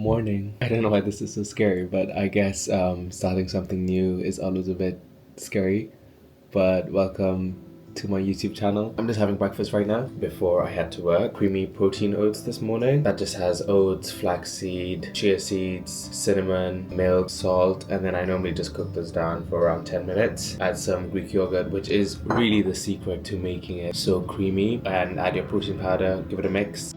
morning. I don't know why this is so scary, but I guess starting something new is always a bit scary. But welcome to my YouTube channel. I'm just having breakfast right now before I head to work. Creamy protein oats this morning. That just has oats, flaxseed, chia seeds, cinnamon, milk, salt, and then I normally just cook this down for around 10 minutes. Add some Greek yogurt, which is really the secret to making it so creamy, and add your protein powder, give it a mix.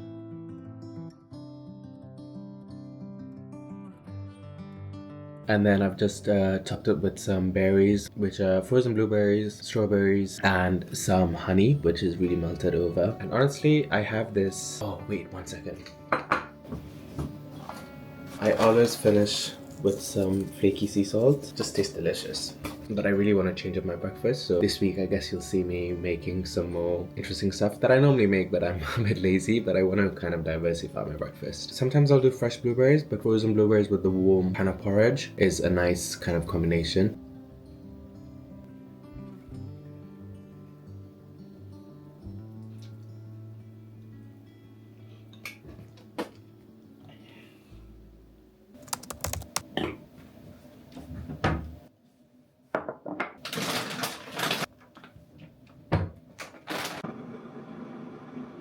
And then I've just topped it with some berries, which are frozen blueberries, strawberries, and some honey, which is really melted over. And honestly, I have this... Oh, wait, 1 second. I always finish with some flaky sea salt. Just tastes delicious. But I really want to change up my breakfast, so this week I guess you'll see me making some more interesting stuff that I normally make, but I'm a bit lazy, but I want to kind of diversify my breakfast. Sometimes I'll do fresh blueberries, but frozen blueberries with the warm kind of porridge is a nice kind of combination.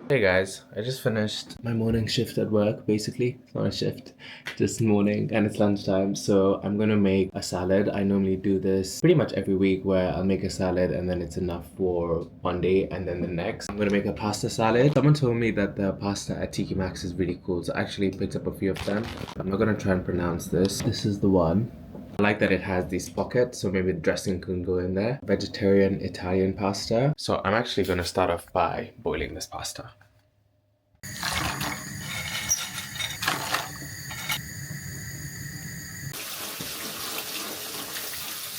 Hey guys, I just finished my morning shift at work, basically. It's not a shift, just morning, and it's lunchtime, so I'm gonna make a salad. I normally do this pretty much every week where I'll make a salad and then it's enough for one day and then the next. I'm gonna make a pasta salad. Someone told me that the pasta at Tiki Maxx is really cool, so I actually picked up a few of them. I'm not gonna try and pronounce this. This is the one. I like that it has these pockets, so maybe the dressing can go in there. Vegetarian Italian pasta. So I'm actually gonna start off by boiling this pasta.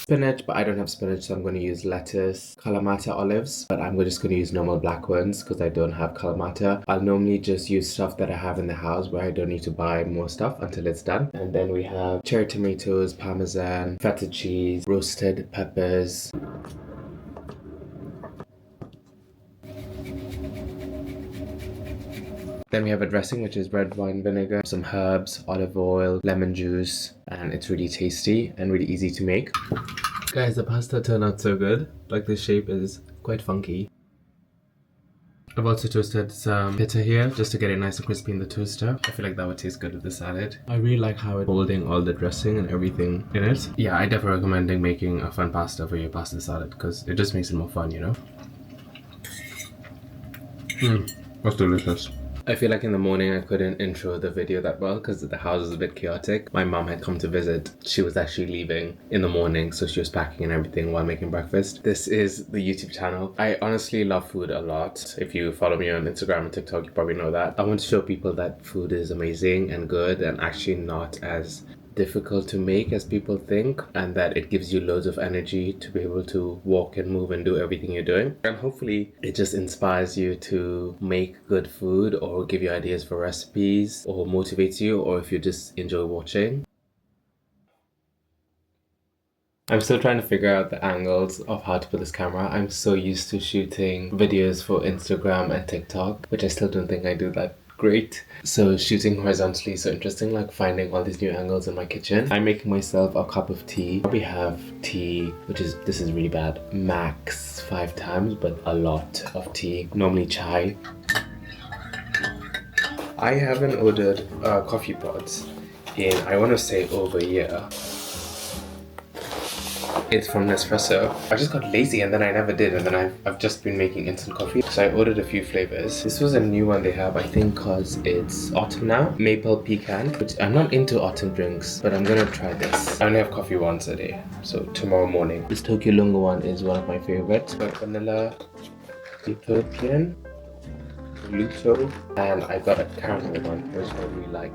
Spinach, but I don't have spinach, so I'm going to use lettuce, Kalamata olives, but I'm just going to use normal black ones because I don't have Kalamata. I'll normally just use stuff that I have in the house where I don't need to buy more stuff until it's done. And then we have cherry tomatoes, parmesan, feta cheese, roasted peppers. Then we have a dressing, which is red wine vinegar, some herbs, olive oil, lemon juice, and it's really tasty and really easy to make. Guys, the pasta turned out so good. Like, the shape is quite funky. I've also toasted some pita here just to get it nice and crispy in the toaster. I feel like that would taste good with the salad. I really like how it's holding all the dressing and everything in it. Yeah, I definitely recommend making a fun pasta for your pasta salad because it just makes it more fun, you know? That's delicious. I feel like in the morning I couldn't intro the video that well because the house was a bit chaotic. My mom had come to visit. She was actually leaving in the morning, so she was packing and everything while making breakfast. This is the YouTube channel. I honestly love food a lot. If you follow me on Instagram and TikTok, you probably know that. I want to show people that food is amazing and good and actually not as difficult to make as people think, and that it gives you loads of energy to be able to walk and move and do everything you're doing. And hopefully it just inspires you to make good food or give you ideas for recipes or motivates you, or if you just enjoy watching. I'm still trying to figure out the angles of how to put this camera. I'm so used to shooting videos for Instagram and TikTok, which I still don't think I do that great. So shooting horizontally is so interesting, like finding all these new angles in my kitchen. I'm making myself a cup of tea. I probably have tea, this is really bad, max 5 times, but a lot of tea. Normally chai. I haven't ordered coffee pods in, I want to say, over a year. It's from Nespresso. I just got lazy and then I never did, and then I've just been making instant coffee. So I ordered a few flavors. This was a new one they have, I think, cause it's autumn now. Maple pecan, which I'm not into autumn drinks, but I'm gonna try this. I only have coffee once a day, so tomorrow morning. This Tokyo Lunga one is one of my favorites. Got vanilla, Ethiopian, Luto, and I got a caramel one, which I really like.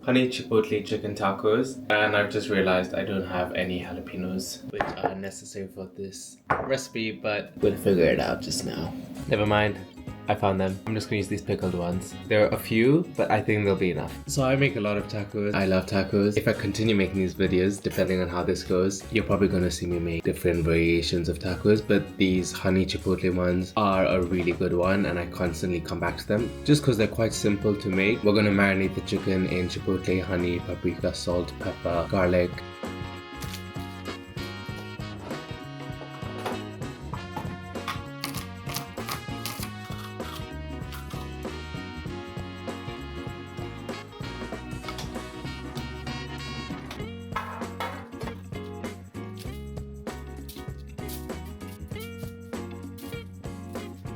Honey chipotle chicken tacos, and I've just realized I don't have any jalapenos, which are necessary for this recipe, but we'll figure it out just now. Never mind. I found them. I'm just gonna use these pickled ones. There are a few, but I think they'll be enough. So I make a lot of tacos. I love tacos. If I continue making these videos, depending on how this goes, you're probably gonna see me make different variations of tacos, but these honey chipotle ones are a really good one and I constantly come back to them just because they're quite simple to make. We're gonna marinate the chicken in chipotle, honey, paprika, salt, pepper, garlic.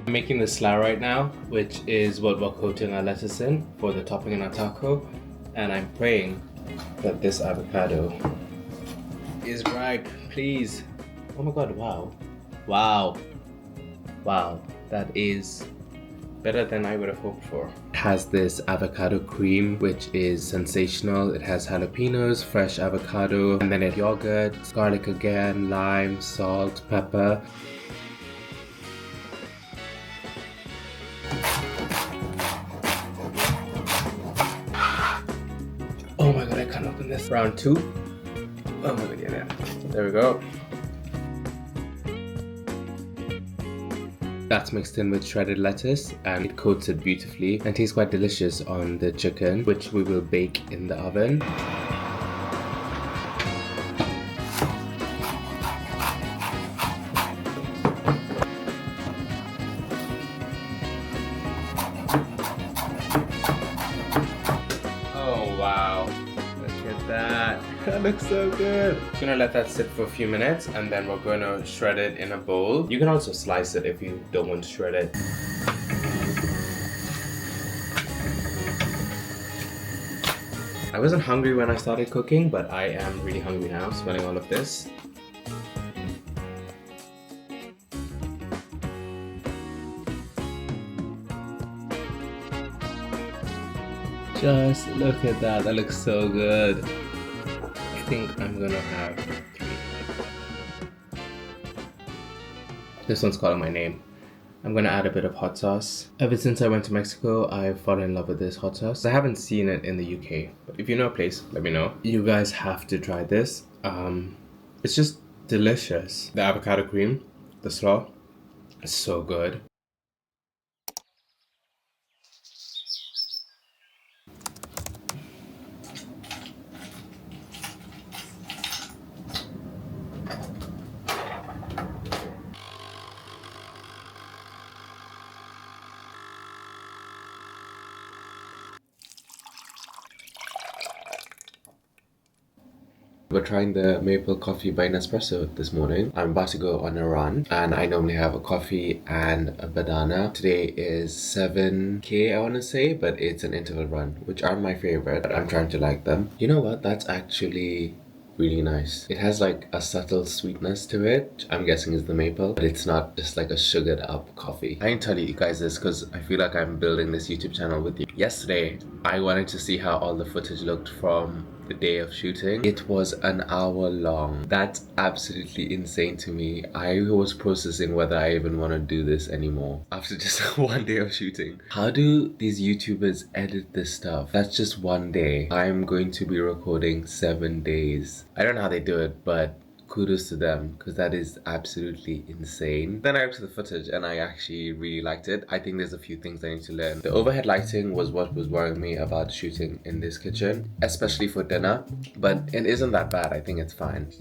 I'm making the slaw right now, which is what we're coating our lettuce in for the topping in our taco. And I'm praying that this avocado is ripe, please. Oh my god, wow. Wow. Wow, that is better than I would have hoped for. It has this avocado cream, which is sensational. It has jalapenos, fresh avocado, and then it yogurt, garlic again, lime, salt, pepper. Oh my god, I can't open this. Round 2. Oh my god, yeah. There we go. That's mixed in with shredded lettuce and it coats it beautifully and tastes quite delicious on the chicken, which we will bake in the oven. Oh wow, look at that. That looks so good. I'm gonna let that sit for a few minutes and then we're gonna shred it in a bowl. You can also slice it if you don't want to shred it. I wasn't hungry when I started cooking, but I am really hungry now, smelling all of this. Just look at that, that looks so good. I think I'm gonna have 3. This one's calling my name. I'm gonna add a bit of hot sauce. Ever since I went to Mexico, I've fallen in love with this hot sauce. I haven't seen it in the UK, but if you know a place, let me know. You guys have to try this. It's just delicious. The avocado cream, the slaw, is so good. We're trying the maple coffee by Nespresso this morning. I'm about to go on a run and I normally have a coffee and a banana. Today is 7k I want to say, but it's an interval run, which aren't my favorite, but I'm trying to like them. You know what? That's actually really nice. It has like a subtle sweetness to it, which I'm guessing is the maple, but it's not just like a sugared up coffee. I didn't tell you guys this because I feel like I'm building this YouTube channel with you. Yesterday, I wanted to see how all the footage looked from the day of shooting. It was an hour long. That's absolutely insane to me. I was processing whether I even want to do this anymore after just one day of shooting. How do these YouTubers edit this stuff? That's just one day. I'm going to be recording 7 days. I don't know how they do it, but kudos to them because that is absolutely insane. Then I looked at the footage and I actually really liked it. I think there's a few things I need to learn. The overhead lighting was what was worrying me about shooting in this kitchen, especially for dinner, but it isn't that bad. I think it's fine.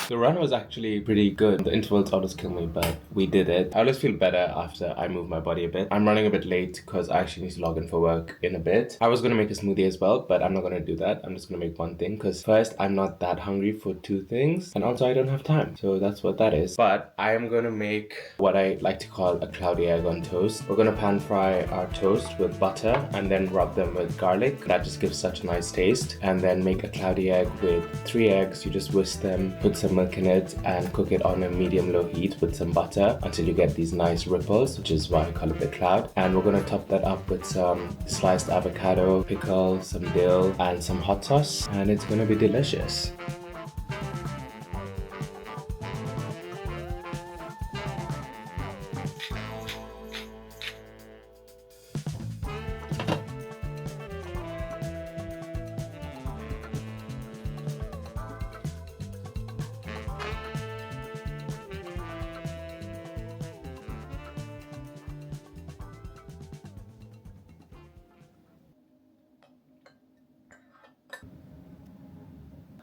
The run was actually pretty good. The intervals always kill me, but we did it. I always feel better after I move my body a bit. I'm running a bit late because I actually need to log in for work in a bit. I was going to make a smoothie as well, but I'm not going to do that. I'm just going to make one thing because first, I'm not that hungry for two things, and also I don't have time. So that's what that is. But I am going to make what I like to call a cloudy egg on toast. We're going to pan fry our toast with butter and then rub them with garlic. That just gives such a nice taste. And then make a cloudy egg with 3 eggs. You just whisk them, put some milk in it, and cook it on a medium-low heat with some butter until you get these nice ripples, which is why I call it the cloud. And we're going to top that up with some sliced avocado, pickle, some dill, and some hot sauce. And it's going to be delicious.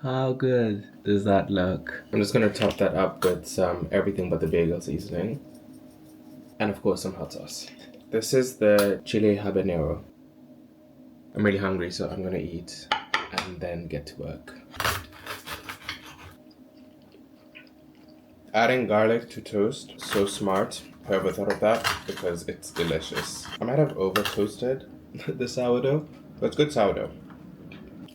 How good does that look? I'm just gonna top that up with some everything but the bagel seasoning. And of course some hot sauce. This is the chili habanero. I'm really hungry, so I'm gonna eat and then get to work. Adding garlic to toast, so smart. Whoever thought of that, because it's delicious. I might have over toasted the sourdough, but it's good sourdough.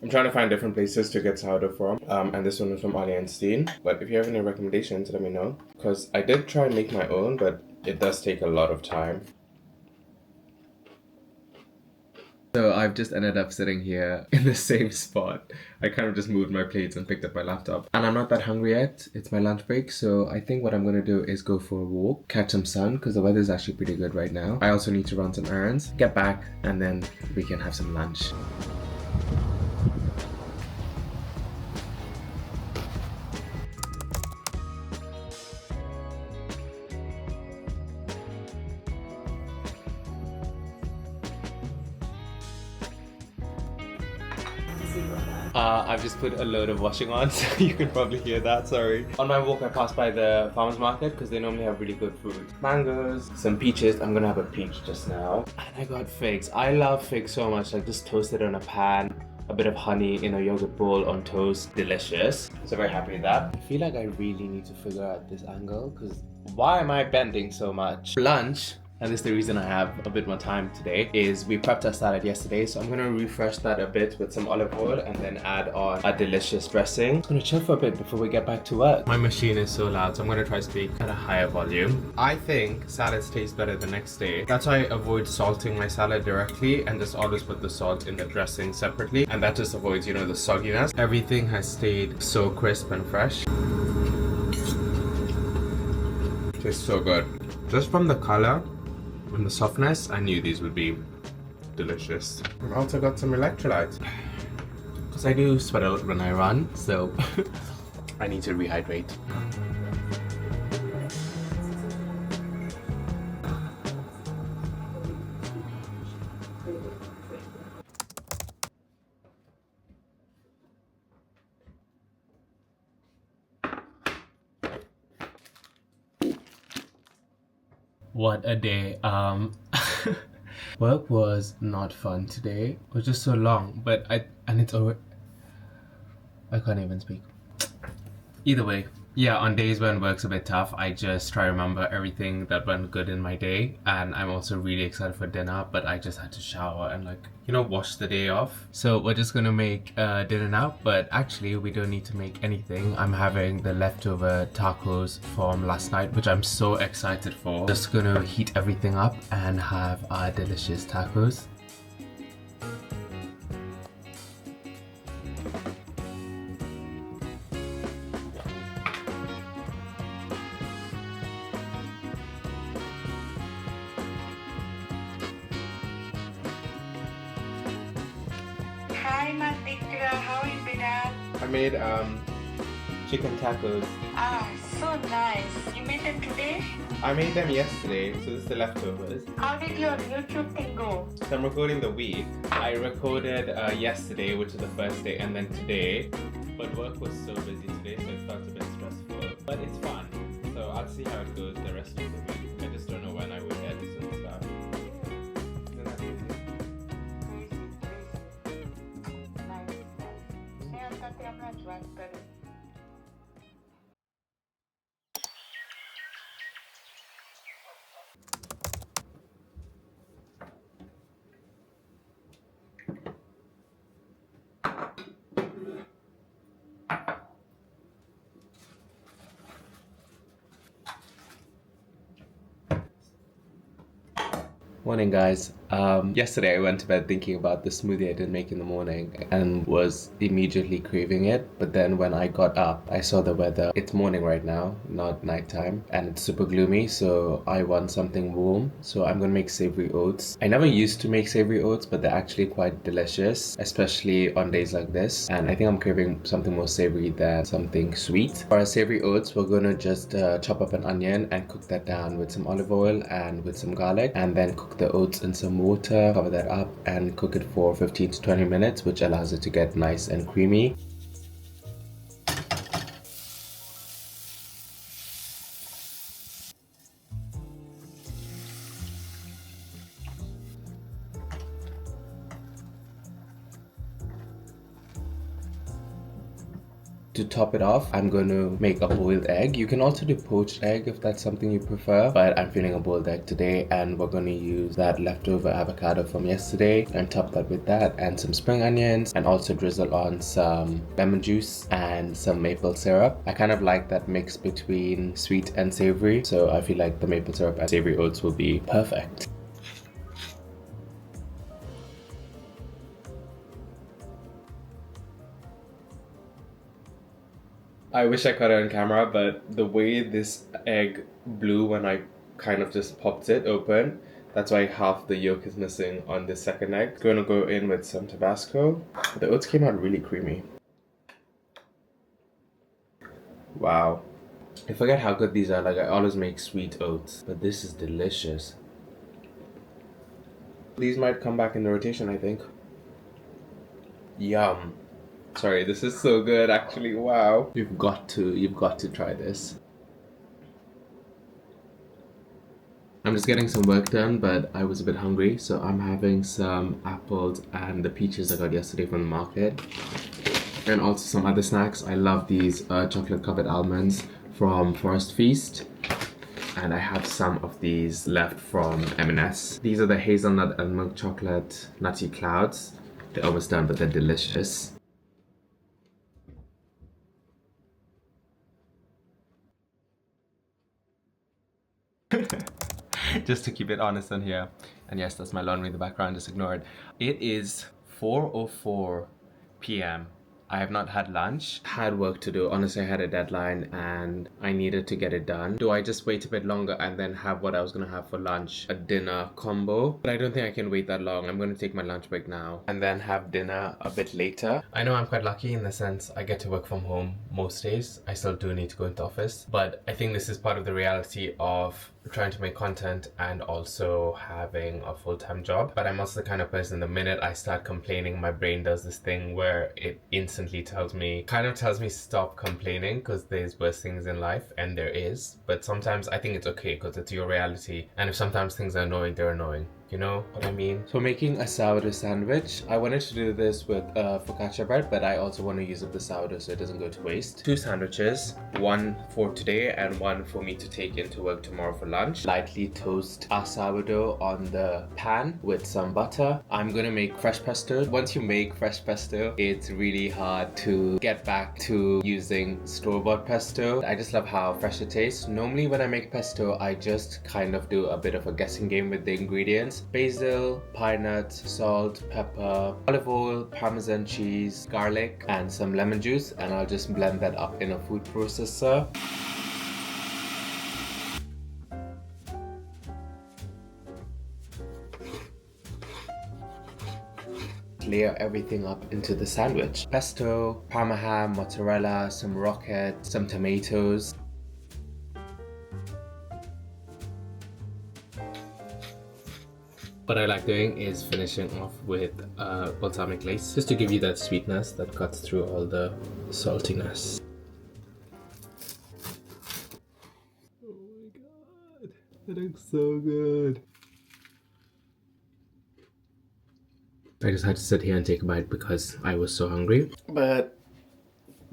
I'm trying to find different places to get sourdough from, and this one is from Ollie and Steen. But if you have any recommendations, let me know. Because I did try and make my own, but it does take a lot of time. So I've just ended up sitting here in the same spot. I kind of just moved my plates and picked up my laptop. And I'm not that hungry yet. It's my lunch break. So I think what I'm going to do is go for a walk, catch some sun, because the weather is actually pretty good right now. I also need to run some errands, get back, and then we can have some lunch. I've just put a load of washing on, so you can probably hear that, sorry. On my walk, I passed by the farmer's market because they normally have really good food. Mangoes, some peaches. I'm gonna have a peach just now. And I got figs. I love figs so much, like just toasted on a pan, a bit of honey in a yogurt bowl on toast. Delicious. So very happy with that. I feel like I really need to figure out this angle because why am I bending so much? Lunch. And this is the reason I have a bit more time today, is we prepped our salad yesterday. So I'm gonna refresh that a bit with some olive oil and then add on a delicious dressing. I'm gonna chill for a bit before we get back to work. My machine is so loud, so I'm gonna try to speak at a higher volume. I think salads taste better the next day. That's why I avoid salting my salad directly and just always put the salt in the dressing separately. And that just avoids, you know, the sogginess. Everything has stayed so crisp and fresh. Tastes so good. Just from the color and the softness, I knew these would be delicious. I've also got some electrolytes because I do sweat a lot when I run, so I need to rehydrate. What a day. Work was not fun today. It was just so long, but it's over. I can't even speak. Either way, yeah, on days when work's a bit tough, I just try to remember everything that went good in my day. And I'm also really excited for dinner, but I just had to shower and wash the day off. So we're just gonna make dinner now, but actually we don't need to make anything. I'm having the leftover tacos from last night, which I'm so excited for. Just gonna heat everything up and have our delicious tacos. Hi, Matika. How you been at? I made chicken tacos. Ah, so nice. You made them today? I made them yesterday, so this is the leftovers. How did your YouTube thing go? So I'm recording the week. I recorded yesterday, which is the first day, and then today. But work was so busy today, so it felt a bit stressful. But it's fun. So I'll see how it goes the rest of the week. I just don't know when I will edit and stuff. Isn't that easy? Nice. Saya I'm not one, but Morning, guys. Yesterday I went to bed thinking about the smoothie I did make in the morning and was immediately craving it. But then when I got up, I saw the weather. It's morning right now, not nighttime, and it's super gloomy. So I want something warm. So I'm gonna make savory oats. I never used to make savory oats, but they're actually quite delicious, especially on days like this. And I think I'm craving something more savory than something sweet. For our savory oats, we're gonna just chop up an onion and cook that down with some olive oil and with some garlic, and then cook the oats in some water, cover that up and cook it for 15 to 20 minutes, which allows it to get nice and creamy. To top it off, I'm going to make a boiled egg. You can also do poached egg if that's something you prefer, but I'm feeling a boiled egg today, and we're going to use that leftover avocado from yesterday and top that with that and some spring onions, and also drizzle on some lemon juice and some maple syrup. I kind of like that mix between sweet and savory, so I feel like the maple syrup and savory oats will be perfect. I wish I caught it on camera, but the way this egg blew when I kind of just popped it open, that's why half the yolk is missing on this second egg. Gonna go in with some Tabasco. The oats came out really creamy. Wow. I forget how good these are. Like, I always make sweet oats, but this is delicious. These might come back in the rotation, I think. Yum. Sorry, this is so good actually. Wow. You've got to try this. I'm just getting some work done, but I was a bit hungry, so I'm having some apples and the peaches I got yesterday from the market. And also some other snacks. I love these chocolate covered almonds from Forest Feast. And I have some of these left from M&S. These are the hazelnut and milk chocolate nutty clouds. They're almost done, but they're delicious. Just to keep it honest on here. And yes, that's my laundry in the background, just ignore it. It is 4:04 p.m. I have not had lunch. Had work to do. Honestly, I had a deadline and I needed to get it done. Do I just wait a bit longer and then have what I was gonna have for lunch? A dinner combo? But I don't think I can wait that long. I'm gonna take my lunch break now and then have dinner a bit later. I know I'm quite lucky in the sense I get to work from home most days. I still do need to go into office, but I think this is part of the reality of trying to make content and also having a full-time job. But I'm also the kind of person, the minute I start complaining, my brain does this thing where it instantly tells me stop complaining, because there's worse things in life, and there is. But sometimes I think it's okay because it's your reality, and if sometimes things are annoying, they're annoying. You know what I mean? So making a sourdough sandwich. I wanted to do this with focaccia bread, but I also want to use up the sourdough so it doesn't go to waste. 2 sandwiches, one for today and one for me to take into work tomorrow for lunch. Lightly toast our sourdough on the pan with some butter. I'm gonna make fresh pesto. Once you make fresh pesto, it's really hard to get back to using store-bought pesto. I just love how fresh it tastes. Normally when I make pesto, I just kind of do a bit of a guessing game with the ingredients. Basil, pine nuts, salt, pepper, olive oil, Parmesan cheese, garlic, and some lemon juice, and I'll just blend that up in a food processor. Layer everything up into the sandwich. Pesto, Parma ham, mozzarella, some rocket, some tomatoes. What I like doing is finishing off with balsamic glaze, just to give you that sweetness that cuts through all the saltiness. It looks so good. I just had to sit here and take a bite because I was so hungry. But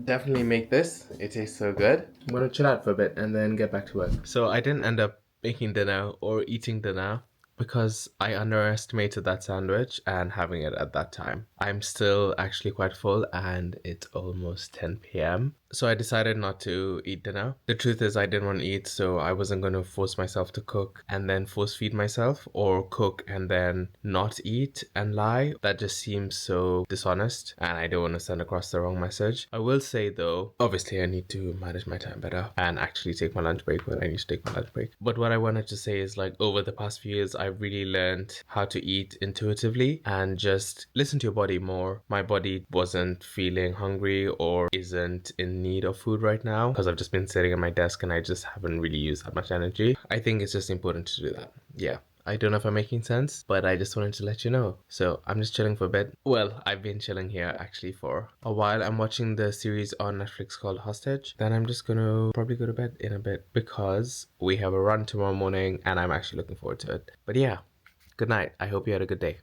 definitely make this. It tastes so good. I'm gonna chill out for a bit and then get back to work. So I didn't end up making dinner or eating dinner because I underestimated that sandwich and having it at that time. I'm still actually quite full and it's almost 10 p.m. So I decided not to eat dinner. The truth is I didn't want to eat, so I wasn't going to force myself to cook and then force feed myself, or cook and then not eat and lie. That just seems so dishonest and I don't want to send across the wrong message. I will say though, obviously I need to manage my time better and actually take my lunch break when I need to take my lunch break. But what I wanted to say is, like, over the past few years, I've really learned how to eat intuitively and just listen to your body more. My body wasn't feeling hungry or isn't in need of food right now because I've just been sitting at my desk and I just haven't really used that much energy. I think it's just important to do that. Yeah. I don't know if I'm making sense, but I just wanted to let you know. So I'm just chilling for a bit. Well, I've been chilling here actually for a while. I'm watching the series on Netflix called Hostage. Then I'm just gonna probably go to bed in a bit because we have a run tomorrow morning and I'm actually looking forward to it. But yeah, good night. I hope you had a good day.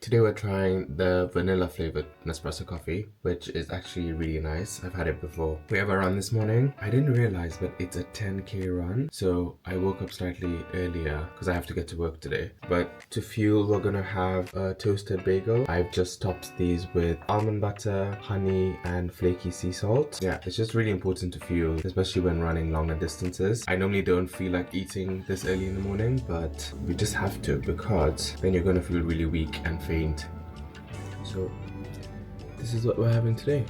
Today we're trying the vanilla flavored Nespresso coffee, which is actually really nice. I've had it before. We have a run this morning. I didn't realize, but it's a 10k run. So I woke up slightly earlier because I have to get to work today. But to fuel, we're gonna have a toasted bagel. I've just topped these with almond butter, honey, and flaky sea salt. Yeah, it's just really important to fuel, especially when running longer distances. I normally don't feel like eating this early in the morning, but we just have to because then you're gonna feel really weak and faint. So this is what we're having today.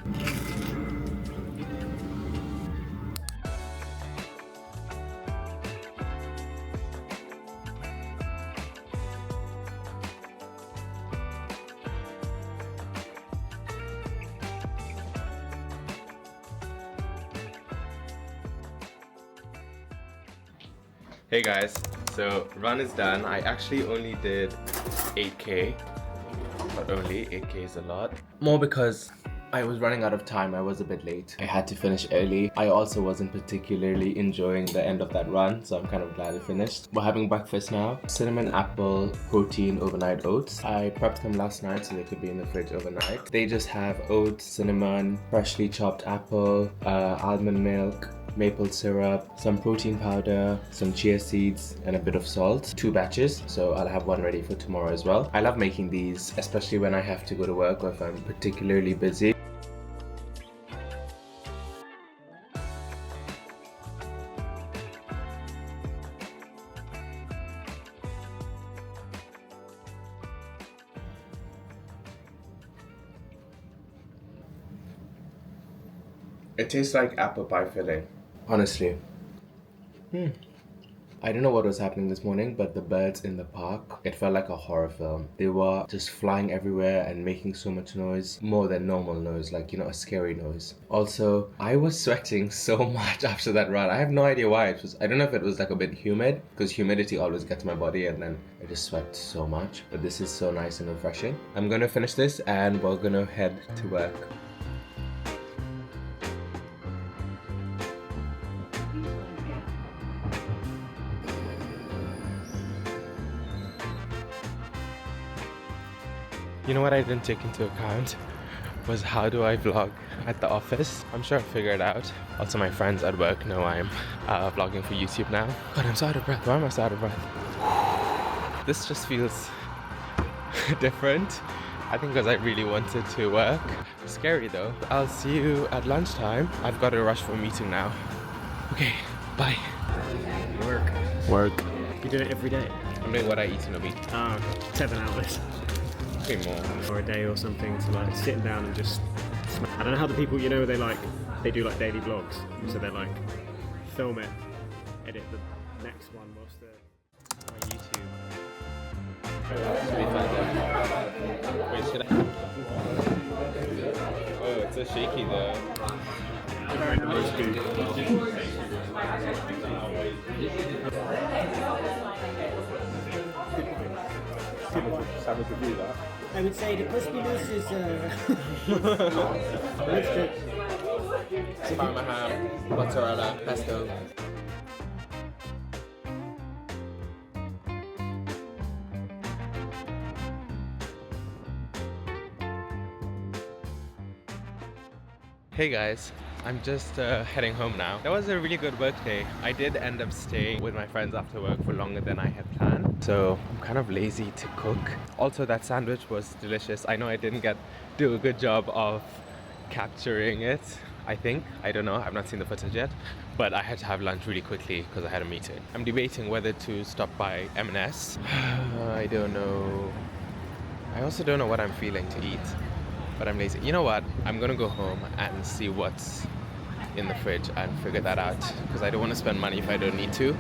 Hey guys, so run is done. I actually only did 8k. Not only, 8k is a lot. More because I was running out of time. I was a bit late. I had to finish early. I also wasn't particularly enjoying the end of that run, so I'm kind of glad I finished. We're having breakfast now. Cinnamon apple protein overnight oats. I prepped them last night so they could be in the fridge overnight. They just have oats, cinnamon, freshly chopped apple, almond milk, maple syrup, some protein powder, some chia seeds, and a bit of salt. 2 batches, so I'll have one ready for tomorrow as well. I love making these, especially when I have to go to work or if I'm particularly busy. It tastes like apple pie filling, honestly. I don't know what was happening this morning, but the birds in the park, it felt like a horror film. They were just flying everywhere and making so much noise, more than normal noise, like, you know, a scary noise. Also, I was sweating so much after that run. I have no idea why. I don't know if it was like a bit humid, because humidity always gets my body and then I just sweat so much. But this is so nice and refreshing. I'm gonna finish this and we're gonna head to work. You know what I didn't take into account was how do I vlog at the office. I'm sure I'll figure it out. Also, my friends at work know I'm vlogging for YouTube now. God, I'm so out of breath. Why am I so out of breath? This just feels different. I think because I really wanted to work. Scary though. I'll see you at lunchtime. I've got to rush for a meeting now. Okay, bye. Work. You do it every day? I'm doing what I eat in a week. 7 hours. Maybe more. Or a day or something, to like sitting down and just I don't know how the people, you know, they do like daily vlogs, so they like film it, edit the next one whilst they're on YouTube. Wait, should I? Oh, it's so shaky though. Very nice. Savage review that. I would say the crispiness is that's good. Parma ham, mozzarella, pesto. Hey guys, I'm just heading home now. That was a really good work day. I did end up staying with my friends after work for longer than I had planned. So I'm kind of lazy to cook. Also, that sandwich was delicious. I know I didn't do a good job of capturing it, I think. I don't know, I've not seen the footage yet. But I had to have lunch really quickly because I had a meeting. I'm debating whether to stop by M&S. I don't know. I also don't know what I'm feeling to eat. But I'm lazy. You know what? I'm gonna go home and see what's in the fridge and figure that out because I don't want to spend money if I don't need to.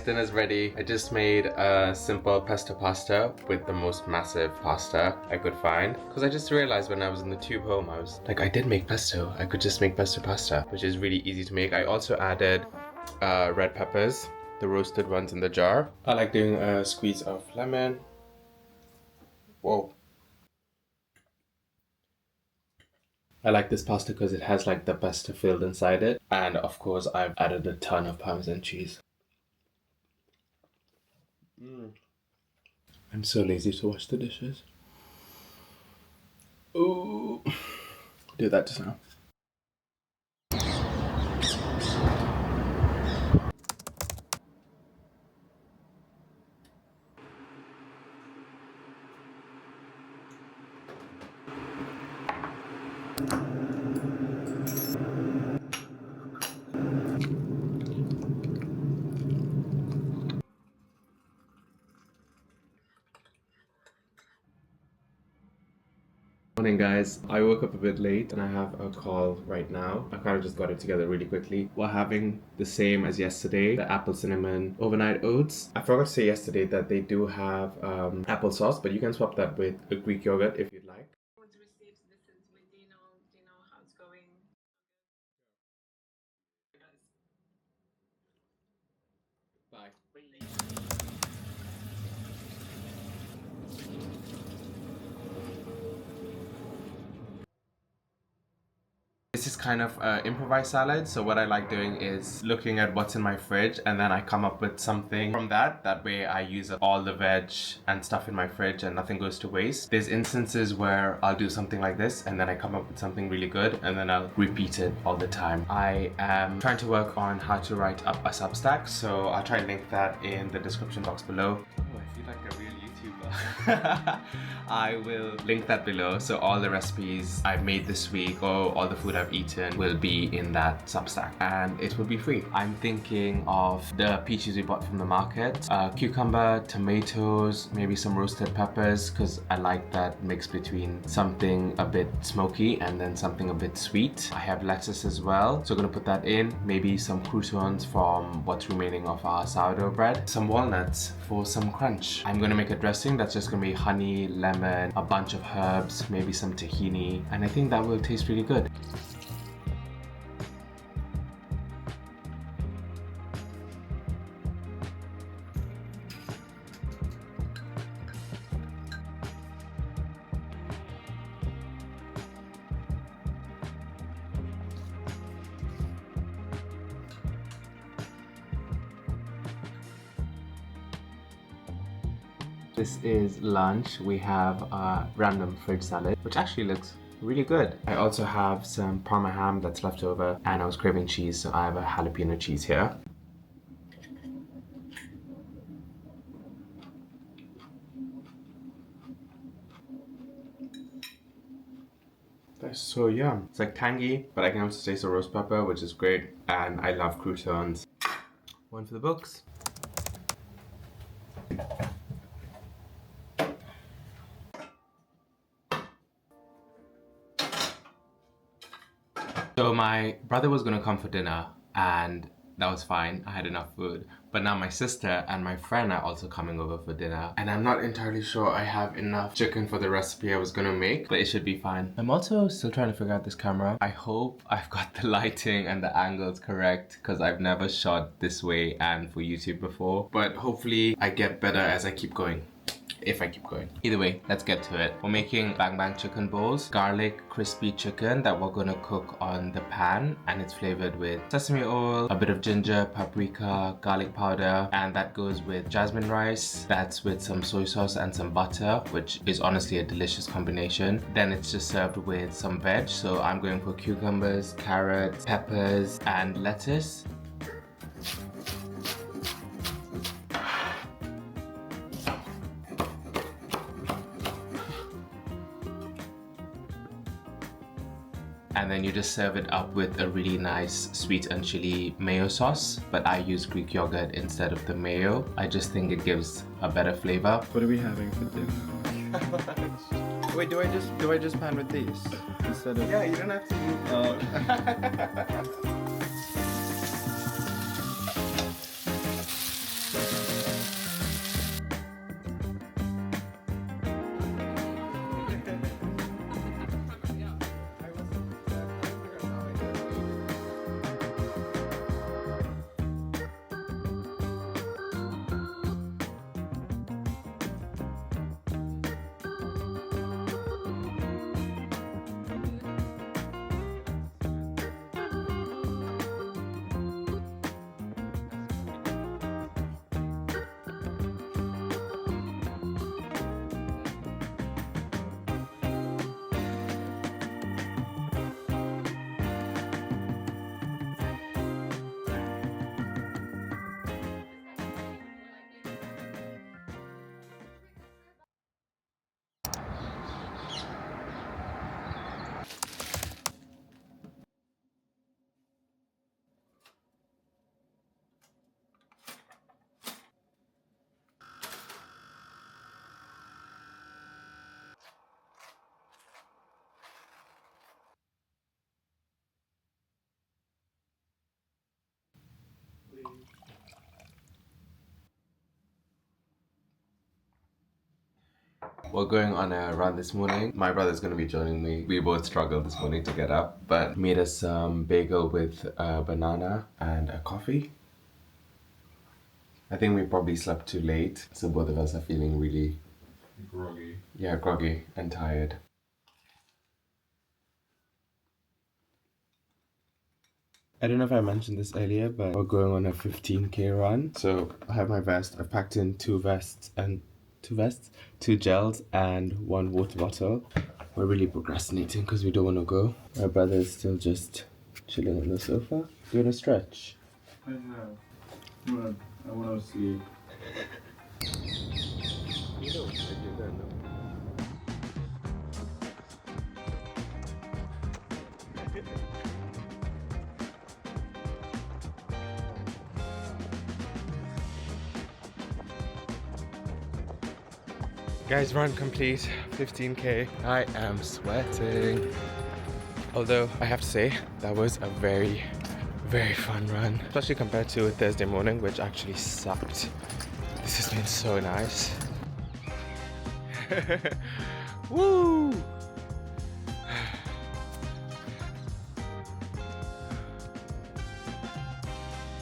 Dinner's ready. I just made a simple pesto pasta with the most massive pasta I could find. Because I just realized when I was in the tube home, I was like, I did make pesto. I could just make pesto pasta, which is really easy to make. I also added red peppers, the roasted ones in the jar. I like doing a squeeze of lemon. Whoa. I like this pasta because it has like the pesto filled inside it. And of course, I've added a ton of Parmesan cheese. I'm so lazy to wash the dishes. Ooh. Do that just now. Morning guys, I woke up a bit late and I have a call right now. I kind of just got it together really quickly. We're having the same as yesterday, the apple cinnamon overnight oats. I forgot to say yesterday that they do have applesauce, but you can swap that with a Greek yogurt if you'd like. Oats received this is with do you know how it's going? Bye. This is kind of improvised salad, so what I like doing is looking at what's in my fridge and then I come up with something from that. That way I use up all the veg and stuff in my fridge and nothing goes to waste. There's instances where I'll do something like this and then I come up with something really good and then I'll repeat it all the time. I am trying to work on how to write up a Substack, so I'll try and link that in the description box below. Oh, I feel like a real YouTuber. I will link that below, so all the recipes I've made this week or all the food I've eaten will be in that Substack and it will be free. I'm thinking of the peaches we bought from the market, cucumber, tomatoes, maybe some roasted peppers because I like that mix between something a bit smoky and then something a bit sweet. I have lettuce as well, so I'm gonna put that in, maybe some croutons from what's remaining of our sourdough bread, some walnuts for some crunch. I'm gonna make a dressing that's just gonna be honey, lemon, a bunch of herbs, maybe some tahini, and I think that will taste really good. This is lunch. We have a random fridge salad, which actually looks really good. I also have some Parma ham that's left over, and I was craving cheese, so I have a jalapeno cheese here. That's so yum. It's like tangy, but I can also taste the roast pepper, which is great. And I love croutons. One for the books. So my brother was gonna come for dinner, and that was fine. I had enough food. But now my sister and my friend are also coming over for dinner, and I'm not entirely sure I have enough chicken for the recipe I was gonna make, but it should be fine. I'm also still trying to figure out this camera. I hope I've got the lighting and the angles correct, because I've never shot this way and for YouTube before. But hopefully I get better as I keep going. If I keep going. Either way, let's get to it. We're making bang bang chicken bowls, garlic crispy chicken that we're gonna cook on the pan, and it's flavored with sesame oil, a bit of ginger, paprika, garlic powder, and that goes with jasmine rice. That's with some soy sauce and some butter, which is honestly a delicious combination. Then it's just served with some veg, so I'm going for cucumbers, carrots, peppers, and lettuce. And then you just serve it up with a really nice sweet and chili mayo sauce, but I use Greek yogurt instead of the mayo. I just think it gives a better flavor. What are we having for dinner? Wait, do I just pan with these instead of? Yeah, you don't have to use. We're going on a run this morning. My brother's gonna be joining me. We both struggled this morning to get up, but made us some bagel with a banana and a coffee. I think we probably slept too late, so both of us are feeling really Groggy. Yeah, groggy and tired. I don't know if I mentioned this earlier, but we're going on a 15k run. So I have my vest. I've packed in two gels and one water bottle. We're really procrastinating because we don't want to go. My brother is still just chilling on the sofa, doing a stretch. I know. I want to see. You don't know. Guys, run complete, 15k. I am sweating. Although I have to say, that was a very, very fun run. Especially compared to a Thursday morning, which actually sucked. This has been so nice. Woo!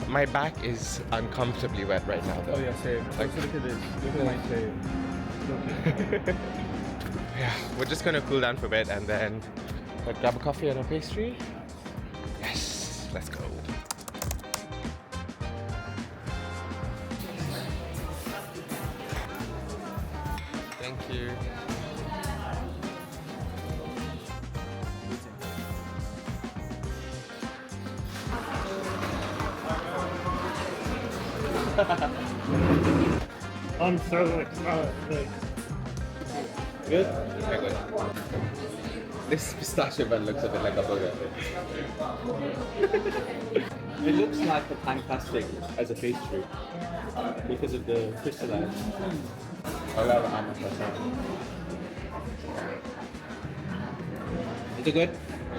My back is uncomfortably wet right now though. Oh yeah, same. Like, look at this. Look at my tail. Yeah, we're just gonna cool down for a bit and then grab a coffee and a pastry. Yes, let's go. I'm so excited. Good? Very good. This pistachio bun looks a bit like a burger. It looks like a pancastic as a pastry because of the crystallized. I love almond croissant. Is it good?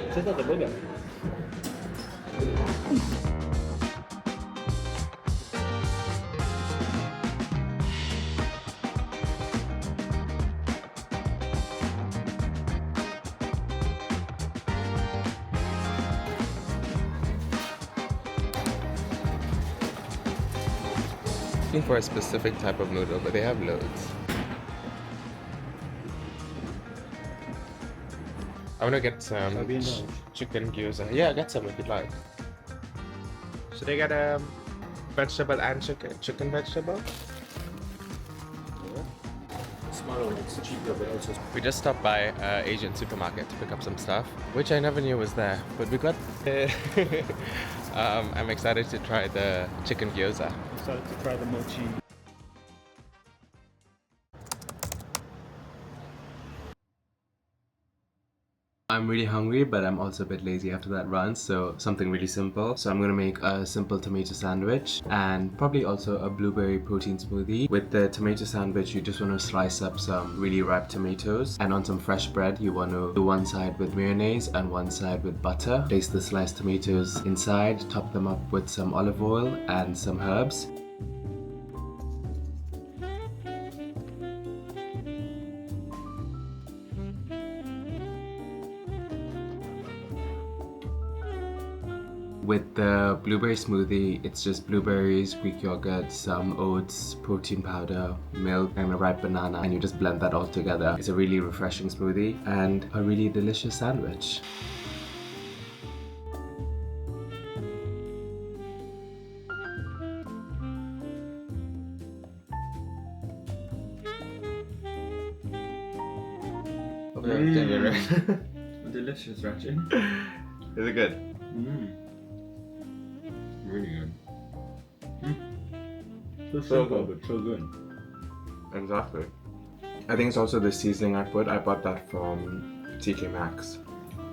It's just like a burger. Looking for a specific type of noodle, but they have loads. I want to get some chicken gyoza. Yeah, get some if you'd like. Should I get a vegetable and chicken vegetable? Tomorrow it's cheaper, but also. We just stopped by Asian supermarket to pick up some stuff, which I never knew was there, but we got. I'm excited to try the chicken gyoza. Excited to try the mochi. I'm really hungry, but I'm also a bit lazy after that run, so something really simple. So I'm gonna make a simple tomato sandwich and probably also a blueberry protein smoothie. With the tomato sandwich, you just want to slice up some really ripe tomatoes, and on some fresh bread, you want to do one side with mayonnaise and one side with butter. Place the sliced tomatoes inside, top them up with some olive oil and some herbs. With the blueberry smoothie, it's just blueberries, Greek yogurt, some oats, protein powder, milk, and a ripe banana, and you just blend that all together. It's a really refreshing smoothie and a really delicious sandwich. Delicious, Rachin. Is it good? Really good. So simple, but so good. Exactly. I think it's also the seasoning I put. I bought that from TK Maxx.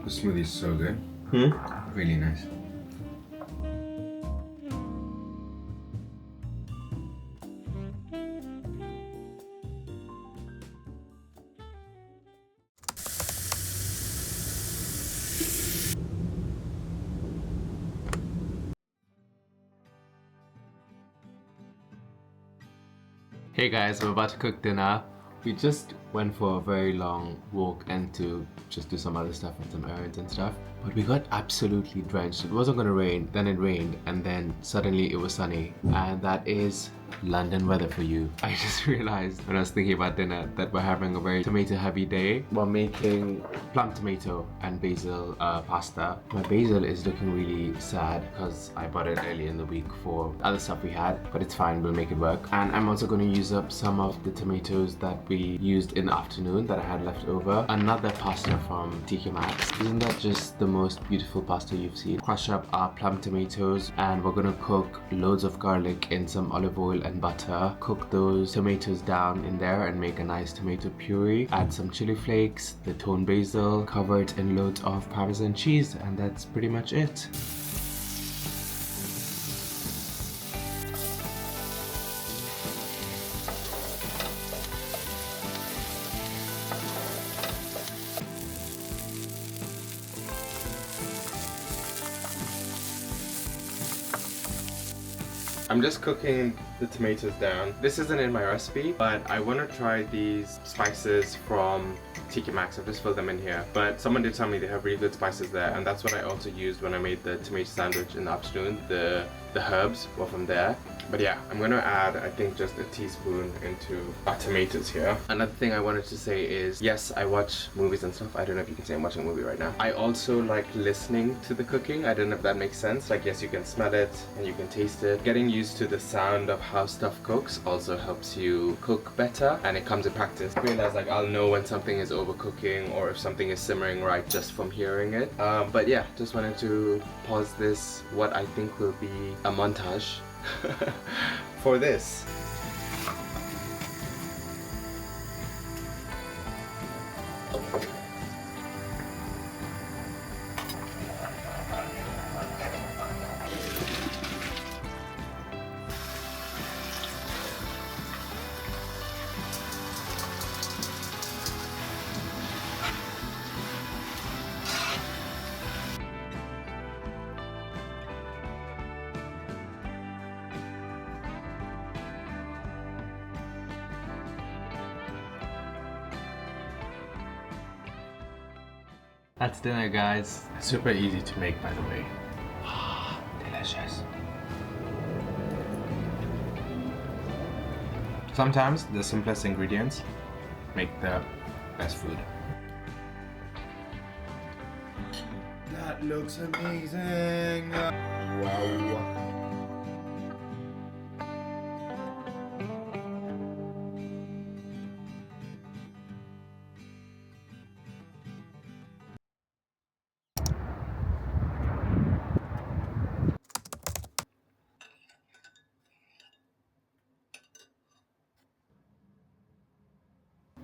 The smoothie is so good. Really nice. Hey guys, we're about to cook dinner. We just went for a very long walk and to just do some other stuff and some errands and stuff. But we got absolutely drenched. It wasn't gonna rain, then it rained, and then suddenly it was sunny. And that is London weather for you. I just realized when I was thinking about dinner that we're having a very tomato heavy day. We're making plum tomato and basil pasta. My basil is looking really sad because I bought it early in the week for other stuff we had, but it's fine, we'll make it work. And I'm also going to use up some of the tomatoes that we used in the afternoon that I had left over. Another pasta from TK Maxx. Isn't that just the most beautiful pasta you've seen? Crush up our plum tomatoes and we're gonna cook loads of garlic in some olive oil and butter. Cook those tomatoes down in there and make a nice tomato puree. Add some chili flakes, the toned basil, cover it in loads of Parmesan cheese, and that's pretty much it. I'm just cooking the tomatoes down. This isn't in my recipe, but I want to try these spices from TK Maxx. I've just filled them in here. But someone did tell me they have really good spices there, and that's what I also used when I made the tomato sandwich in the afternoon. The herbs were from there. But yeah, I'm gonna add, I think, just a teaspoon into our tomatoes here. Another thing I wanted to say is, yes, I watch movies and stuff. I don't know if you can say I'm watching a movie right now. I also like listening to the cooking. I don't know if that makes sense. Like, yes, you can smell it and you can taste it. Getting used to the sound of how stuff cooks also helps you cook better, and it comes in practice. I realize, like, I'll know when something is overcooking or if something is simmering right just from hearing it. But yeah, just wanted to pause this, what I think will be a montage for this. That's dinner, guys. Super easy to make, by the way. Delicious. Sometimes the simplest ingredients make the best food. That looks amazing. Wow.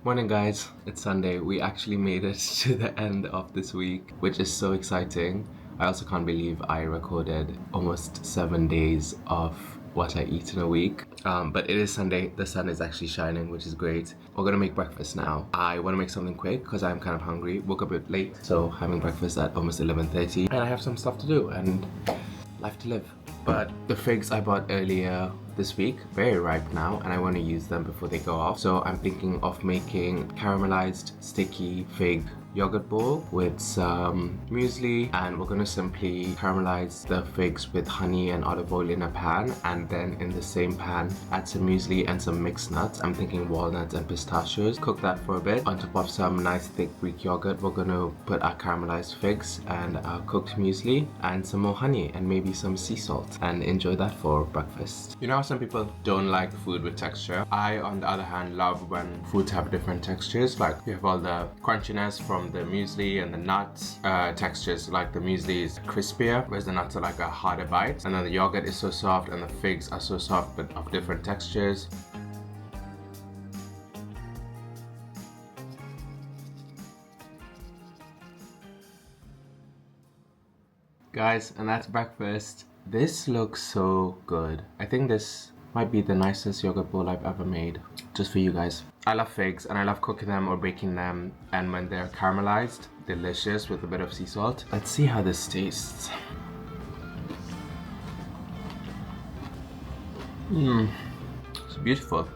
Morning, guys. It's Sunday. We actually made it to the end of this week, which is so exciting. I also can't believe I recorded almost 7 days of what I eat in a week. But it is Sunday. The sun is actually shining, which is great. We're gonna make breakfast now. I want to make something quick because I'm kind of hungry. Woke up a bit late, so having breakfast at almost 11:30, and I have some stuff to do and life to live. But the figs I bought earlier this week, very ripe now, and I want to use them before they go off. So I'm thinking of making caramelized sticky fig yogurt bowl with some muesli, and we're gonna simply caramelize the figs with honey and olive oil in a pan, and then in the same pan add some muesli and some mixed nuts. I'm thinking walnuts and pistachios. Cook that for a bit. On top of some nice thick Greek yogurt, we're gonna put our caramelized figs and our cooked muesli and some more honey and maybe some sea salt, and enjoy that for breakfast. You know how some people don't like food with texture? I, on the other hand, love when foods have different textures. Like you have all the crunchiness from the muesli and the nuts textures, like the muesli is crispier, whereas the nuts are like a harder bite, and then the yogurt is so soft and the figs are so soft but of different textures. Guys, and that's breakfast. This looks so good. I think this might be the nicest yogurt bowl I've ever made, just for you guys. I love figs and I love cooking them or baking them, and when they're caramelized, delicious with a bit of sea salt. Let's see how this tastes. It's beautiful.